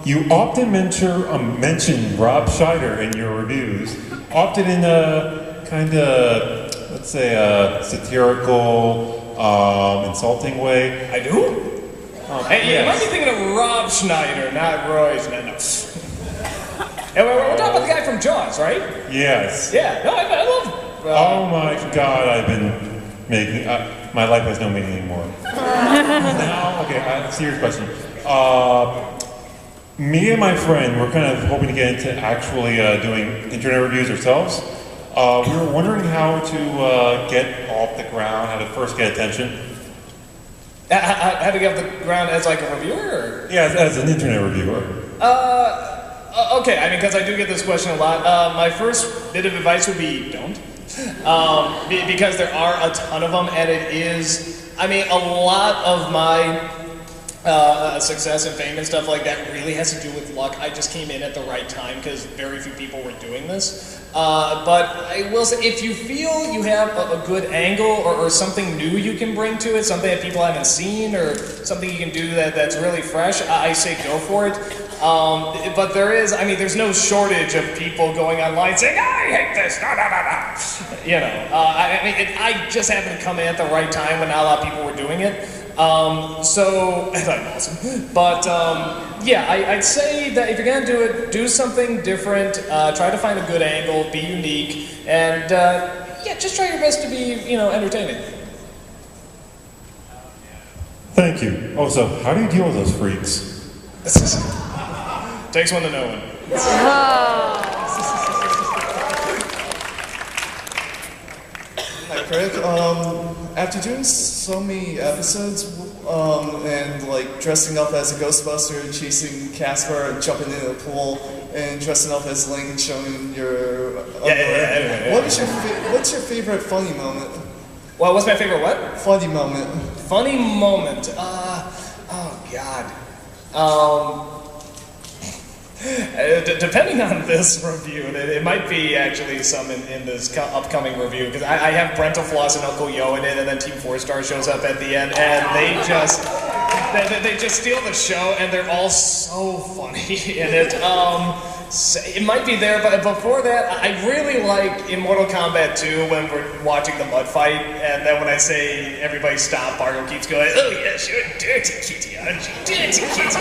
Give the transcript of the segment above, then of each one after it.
You often mention Rob Schneider in your reviews, often in a kind of, let's say, a satirical, insulting way. I do? Hey, yes. you might be thinking of Rob Schneider, not Roy Schneider. And we're talking about the guy from Jaws, right? Yes. Yeah, no, I love oh my God, I've been making, my life has no meaning anymore. Now, okay, serious question. Me and my friend, we're kind of hoping to get into actually doing internet reviews ourselves. We were wondering how to get off the ground, how to first get attention. How to get off the ground as like a reviewer? Or? Yeah, as an internet reviewer. Okay, I mean, because I do get this question a lot. My first bit of advice would be don't. Because there are a ton of them, and it is, I mean, a lot of my success and fame and stuff like that really has to do with luck. I just came in at the right time because very few people were doing this. But I will say, if you feel you have a good angle or something new you can bring to it, something that people haven't seen or something you can do that's really fresh, I say go for it. But there is, I mean, there's no shortage of people going online saying, I hate this, da da da da. You know, I mean, I just happened to come in at the right time when not a lot of people were doing it. So, and I'm awesome. But, yeah, I'd say that if you're gonna do it, do something different, try to find a good angle, be unique, and, yeah, just try your best to be, you know, entertaining. Thank you. Oh, so how do you deal with those freaks? Takes one to know one. Hi, Craig. After doing so many episodes, and like dressing up as a Ghostbuster, chasing Casper, and jumping into the pool, and dressing up as Link and showing your Yeah. What's your favorite funny moment? Well, what's my favorite what? Funny moment. Funny moment. Oh God. Depending on this review, it might be actually some in this upcoming review, because I have Brental Floss and Uncle Yo in it, and then Team 4 Star shows up at the end, and they just steal the show, and they're all so funny in it. It might be there, but before that, I really like in Mortal Kombat 2 when we're watching the mud fight, and then when I say everybody stop, Bargo keeps going, oh yes, you're a dirty kitty, aren't you? Dirty kitty.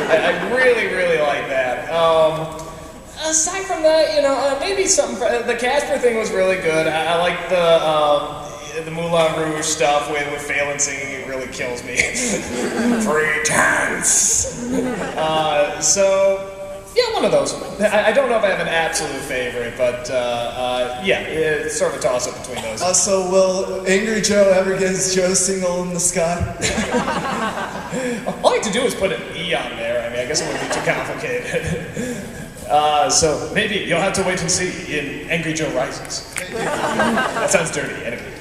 I really, really like that. Aside from that, you know, maybe something, the Casper thing was really good. I like the Moulin Rouge stuff with Phelan singing, it really kills me. 3 times. So, yeah, one of those. I don't know if I have an absolute favorite, but yeah, it's sort of a toss-up between those. So will Angry Joe ever get his Joe single in the sky? All I have to do is put an E on there. I mean, I guess it wouldn't be too complicated. So maybe you'll have to wait and see in Angry Joe Rises. That sounds dirty, anyway.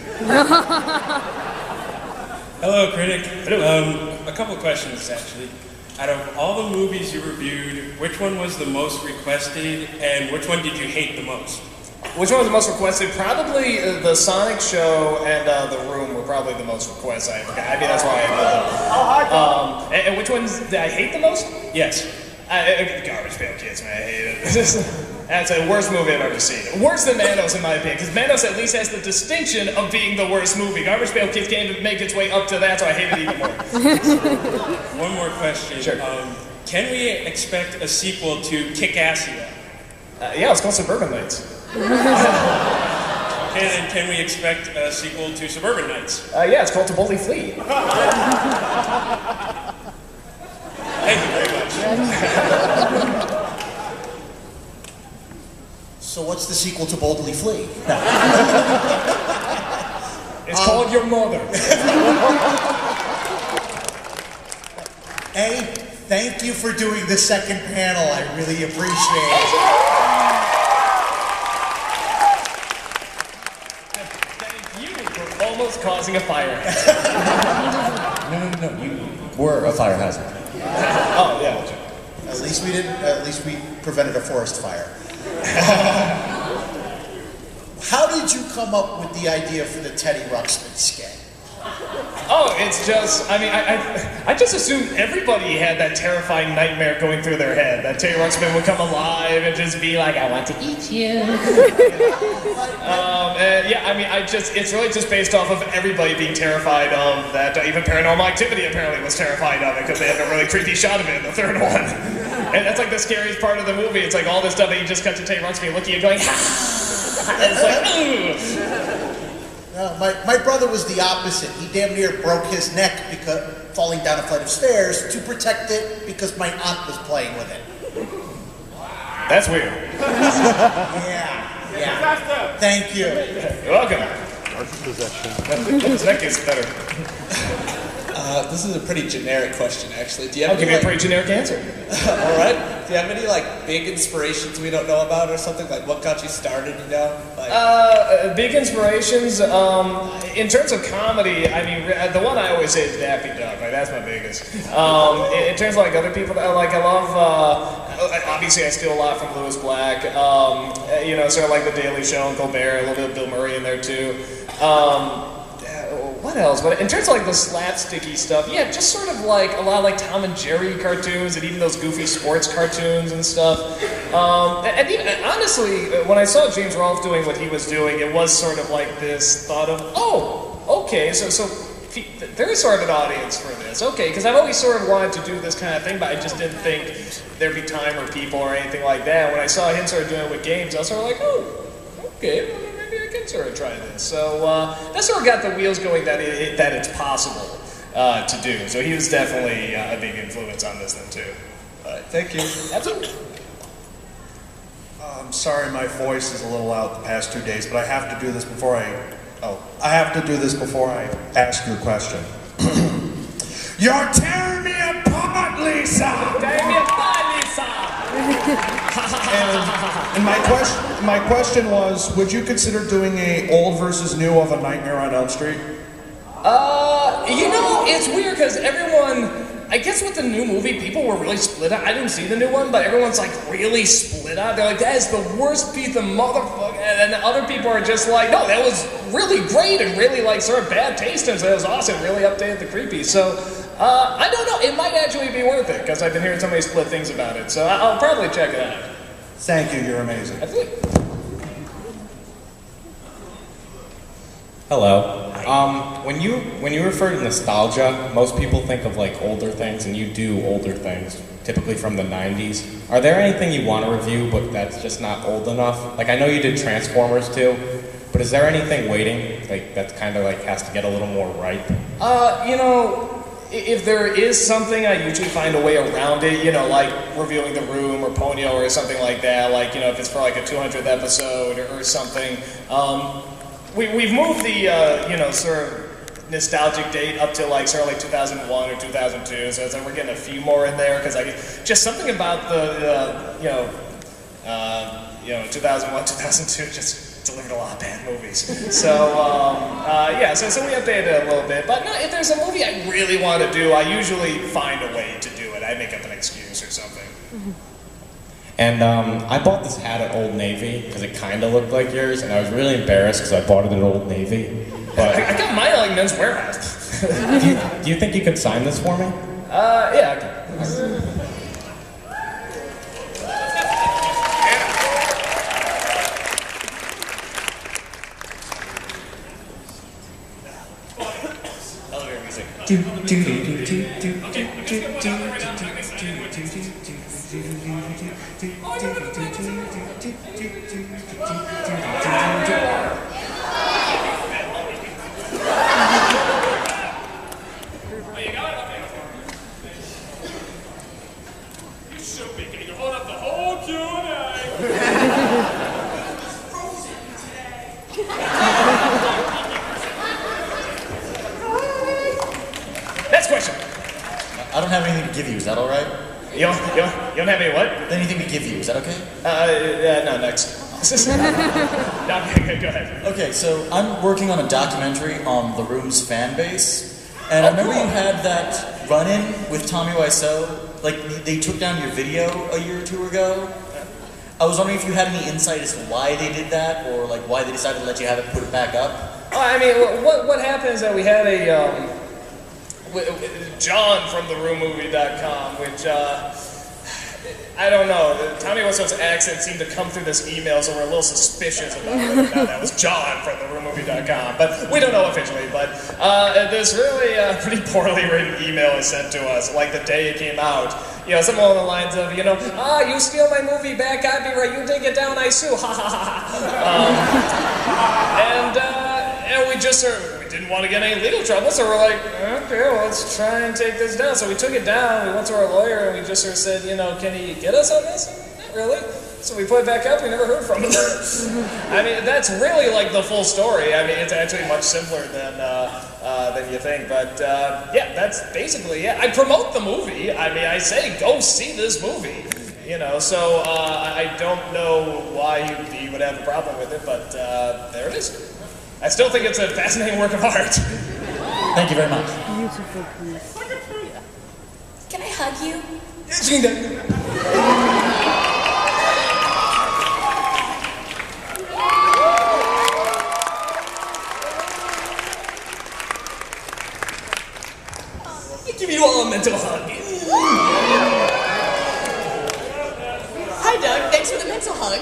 Hello, critic. Hello. A couple questions, actually. Out of all the movies you reviewed, which one was the most requested, and which one did you hate the most? Which one was the most requested? Probably the Sonic show and The Room were probably the most requests I ever got. I mean, that's why I did them. And which ones did I hate the most? Yes. Garbage Pail Kids, man, I hate it. That's the worst movie I've ever seen. Worse than Manos, in my opinion, because Manos at least has the distinction of being the worst movie. Garbage Pail Kids can't even make its way up to that, so I hate it even more. One more question. Sure. Can we expect a sequel to Kick-Assia? Yeah, it's called Suburban Nights. Okay, then can we expect a sequel to Suburban Nights? Yeah, it's called To Boldly Flee. Thank you very much. So what's the sequel to Boldly Flee? It's called Your Mother. A, thank you for doing the second panel. I really appreciate it. Thank you for almost causing a fire hazard. No. You were a fire hazard. Oh, yeah. At least we didn't. At least we prevented a forest fire. How did you come up with the idea for the Teddy Ruxpin skit? Oh, it's just, I mean, I just assumed everybody had that terrifying nightmare going through their head, that Terry Ruxpin would come alive and just be like, I want to eat you. And yeah, I mean, it's really just based off of everybody being terrified of that. Even Paranormal Activity apparently was terrified of it because they have a really creepy shot of it in the third one. And that's like the scariest part of the movie. It's like all this stuff that you just cut to Terry Ruxpin looking at going, ha! And it's like, ooh. My brother was the opposite. He damn near broke his neck because falling down a flight of stairs to protect it because my aunt was playing with it. That's weird. Yeah. Thank you. You're welcome. That gets better. This is a pretty generic question, actually. Do you have I'll give you a pretty generic answer. All right. Do you have any like big inspirations we don't know about, or something like what got you started? You know, like big inspirations. In terms of comedy, I mean, the one I always say is Daffy Duck. Like that's my biggest. In terms of like other people, like I love. Obviously, I steal a lot from Louis Black. You know, sort of like The Daily Show and Colbert. A little bit of Bill Murray in there too. What else? But in terms of like the slapsticky stuff, yeah, just sort of like a lot of like Tom and Jerry cartoons and even those goofy sports cartoons and stuff. And even, honestly, when I saw James Rolfe doing what he was doing, it was sort of like this thought of, oh, okay, so there is sort of an audience for this, okay, because I've always sort of wanted to do this kind of thing, but I just didn't think there'd be time or people or anything like that. When I saw him sort of doing it with games, I was sort of like, oh, okay, well, maybe I can sort of try this. So that sort of got the wheels going that it's possible to do. So he was definitely a big influence on this then too. thank you. Absolutely. I'm sorry my voice is a little out the past 2 days, but I have to do this before I have to do this before I ask your question. You're tearing me apart, Lisa! Tearing me apart, Lisa! And my question was, would you consider doing a old versus new of A Nightmare on Elm Street? You know, it's weird because everyone, I guess with the new movie, people were really split up. I didn't see the new one, but everyone's like really split up. They're like, that is the worst piece of motherfucker. And then other people are just like, no, that was really great and really like sort of bad taste. And so it was awesome, really updated the creepy. So, I don't know, it might actually be worth it because I've been hearing so many split things about it. So I'll probably check it out. Thank you, you're amazing. Absolutely. Hello. When you refer to nostalgia, most people think of like older things, and you do older things, typically from the 90s. Are there anything you want to review, but that's just not old enough? Like I know you did Transformers too, but is there anything waiting, like that's kind of like has to get a little more ripe? You know, if there is something, I usually find a way around it, you know, like reviewing The Room or Ponyo or something like that, like, you know, if it's for like a 200th episode or something. We've moved the, you know, sort of nostalgic date up to like sort of like 2001 or 2002, so it's like we're getting a few more in there, because just something about the 2001, 2002 just delivered a lot of bad movies. So, yeah, so we updated it a little bit. But no, if there's a movie I really want to do, I usually find a way to do it. I make up an excuse or something. And I bought this hat at Old Navy because it kind of looked like yours, and I was really embarrassed because I bought it at Old Navy. But I got mine at like Men's Warehouse. do you think you could sign this for me? Yeah, okay. Next question. I don't have anything to give you, is that alright? You don't have any what? Anything to give you, is that okay? No, next. No, okay, go ahead. Okay, so I'm working on a documentary on The Room's fan base, and I remember you had that run-in with Tommy Wiseau, like they took down your video a year or two ago. I was wondering if you had any insight as to why they did that, or like why they decided to let you have it put it back up. I mean, what happened is that we had John from theroommovie.com, which, I don't know. Tommy Wiseau's accent seemed to come through this email, so we're a little suspicious about whether or not that was John from theroommovie.com. But we don't know officially. But this really pretty poorly written email is sent to us, like the day it came out. You know, something along the lines of, you steal my movie back, copyright, you take it down, I sue, ha ha ha. And we just we didn't want to get any legal trouble, so we're like, okay, well, let's try and take this down. So we took it down, we went to our lawyer, and we just said, can he get us on this? Not really. So we put it back up, we never heard from him. I mean, that's really like the full story. I mean, it's actually much simpler than you think. But yeah, that's basically it. I promote the movie. I mean, I say, go see this movie. So I don't know why you would have a problem with it, but there it is. I still think it's a fascinating work of art. Thank you very much. Beautiful piece. Can I hug you? Yes, you can. Give you all a mental hug. Hi, Doug. Thanks for the mental hug.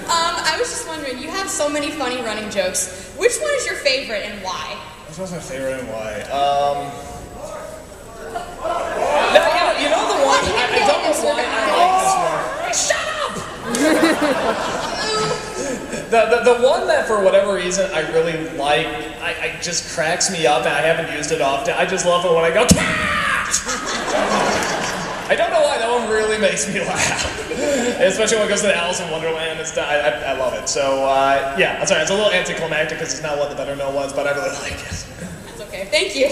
I was just wondering, you have so many funny running jokes. Which one is your favorite and why? Which one's my favorite and why? No, you know the one, I don't know why I like this one. Shut up! The one that, for whatever reason, I really like, I just cracks me up, and I haven't used it often. I just love it when I go, cat! I don't know why, that one really makes me laugh. Especially when it goes to the Alice in Wonderland and stuff. I love it. So, yeah, I'm sorry, it's a little anticlimactic because it's not one of the better known ones, but I really like it. That's okay. Thank you.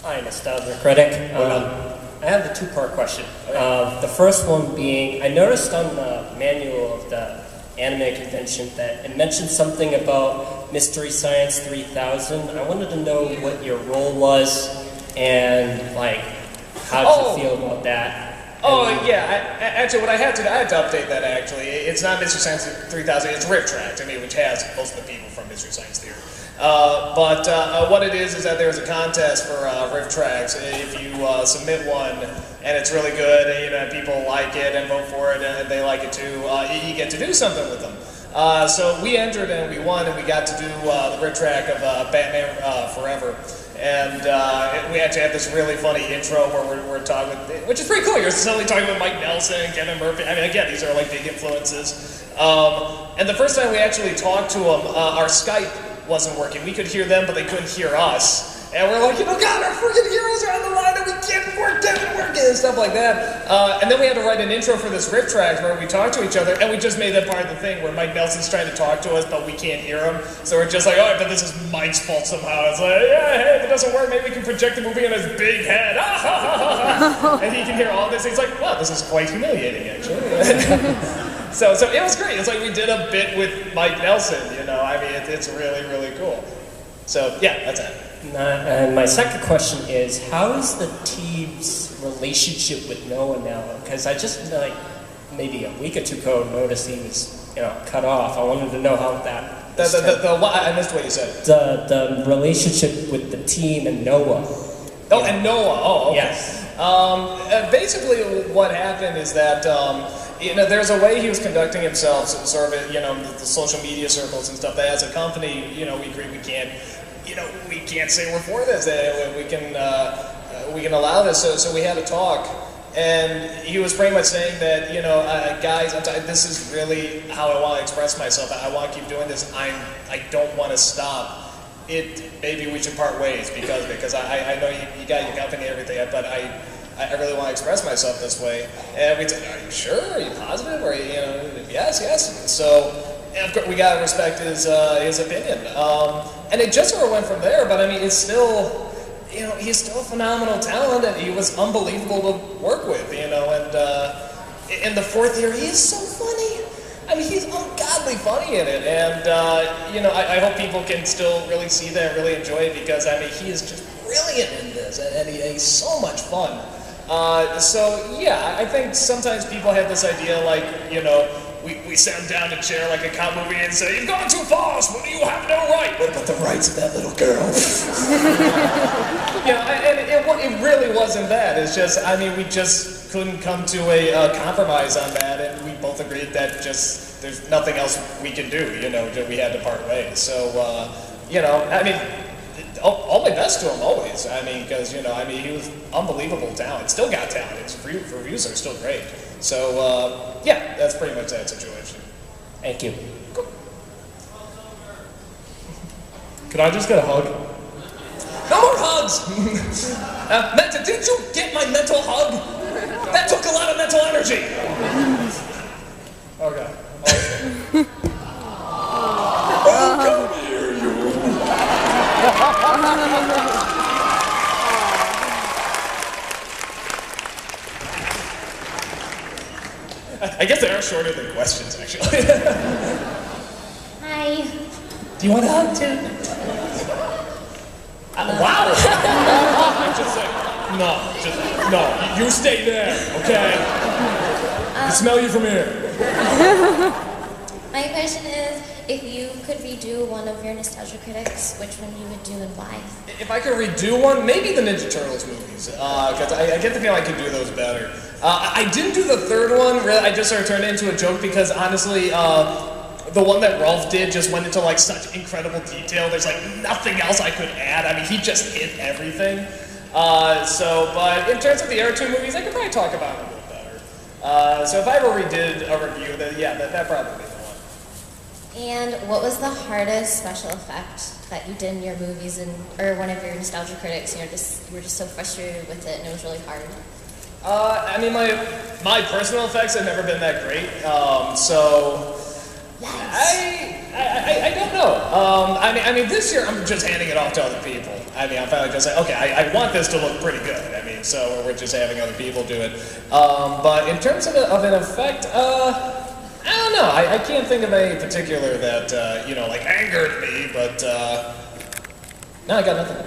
Hi, Nostalgia Critic. I have a two-part question. The first one being, I noticed on the manual of the anime convention that it mentioned something about Mystery Science 3000. I wanted to know what your role was and, like, how did you feel about that? Actually, what I had to update that, actually. It's not Mystery Science 3000, it's Rifftrax, which has most of the people from Mystery Science Theater. But what it is that there's a contest for Rifftrax. If you submit one and it's really good and people like it and vote for it and they like it too, you get to do something with them. So we entered and we won and we got to do the Rifftrax of Batman Forever. And we actually had this really funny intro where we're talking with, which is pretty cool. You're suddenly talking with Mike Nelson and Kevin Murphy. I mean, again, these are like big influences. And the first time we actually talked to them, our Skype wasn't working. We could hear them, but they couldn't hear us. And we're like, God, our freaking heroes are on the line and we can't work it and stuff like that. And then we had to write an intro for this Rifftrax where we talk to each other, and we just made that part of the thing where Mike Nelson's trying to talk to us, but we can't hear him. So we're just like, oh, but this is Mike's fault somehow. It's like, yeah, hey, if it doesn't work, maybe we can project the movie on his big head. And he can hear all this. He's like, wow, this is quite humiliating, actually. So it was great. It's like we did a bit with Mike Nelson, it's really, really cool. So, yeah, that's it. And my second question is, how is the team's relationship with Noah now? Because I just, maybe a week or two ago noticed he was, cut off. I wanted to know how that... I missed what you said. The relationship with the team and Noah. Oh, and Noah. Oh, okay. Yes. Basically, what happened is that... there's a way he was conducting himself, sort of, the social media circles and stuff, that as a company, we agree we can't say we're for this, we can allow this, so we had a talk, and he was pretty much saying that, guys, this is really how I want to express myself, I want to keep doing this, I don't want to stop, maybe we should part ways, because I know you got your company and everything, but I really want to express myself this way. And we said, are you sure? Are you positive? Or, yes. So, of course, we got to respect his opinion. And it just sort of went from there, but it's still, he's still a phenomenal talent, and he was unbelievable to work with, and in the fourth year, he is so funny. He's ungodly funny in it, and, I hope people can still really see that and really enjoy it, because, he is just brilliant in this, and he's so much fun. So, yeah, I think sometimes people have this idea, like, we sat him down in a chair like a cop movie and said, "You've gone too far, so you have no right." What about the rights of that little girl? You know, and it really wasn't that. It's just, I mean, we just couldn't come to a compromise on that, and we both agreed that just there's nothing else we can do. You know, we had to part ways. So, you know, I mean, all my best to him always. I mean, because you know, I mean, he was unbelievable talent. Still got talent. His reviews are still great. So, yeah, that's pretty much that situation. Thank you. Cool. Could I just get a hug? No more hugs! Menta, did you get my mental hug? That took a lot of mental energy. Okay. Oh, come here, you. I guess they are shorter than questions, actually. Hi. Do you want a hug too? Wow! Just say, no, you stay there, okay? I smell you from here. My question is, if you could redo one of your nostalgia critics, which one you would do and why? If I could redo one, maybe the Ninja Turtles movies, because I get the feeling I could do those better. I didn't do the third one, really, I just sort of turned it into a joke because honestly, the one that Rolf did just went into like such incredible detail. There's like nothing else I could add. I mean, he just hit everything. But in terms of the other two movies, I could probably talk about it a little better. So if I ever redid a review, then yeah, that probably would be the one. And what was the hardest special effect that you did in your movies or one of your nostalgia critics? You know, you were just so frustrated with it and it was really hard. I mean, my personal effects have never been that great. So. I don't know. I mean, this year I'm just handing it off to other people. I mean, I'm finally just like, okay, I want this to look pretty good. I mean, so we're just having other people do it. But in terms of an effect, I don't know. I can't think of any particular that you know, like angered me. But no, I got nothing.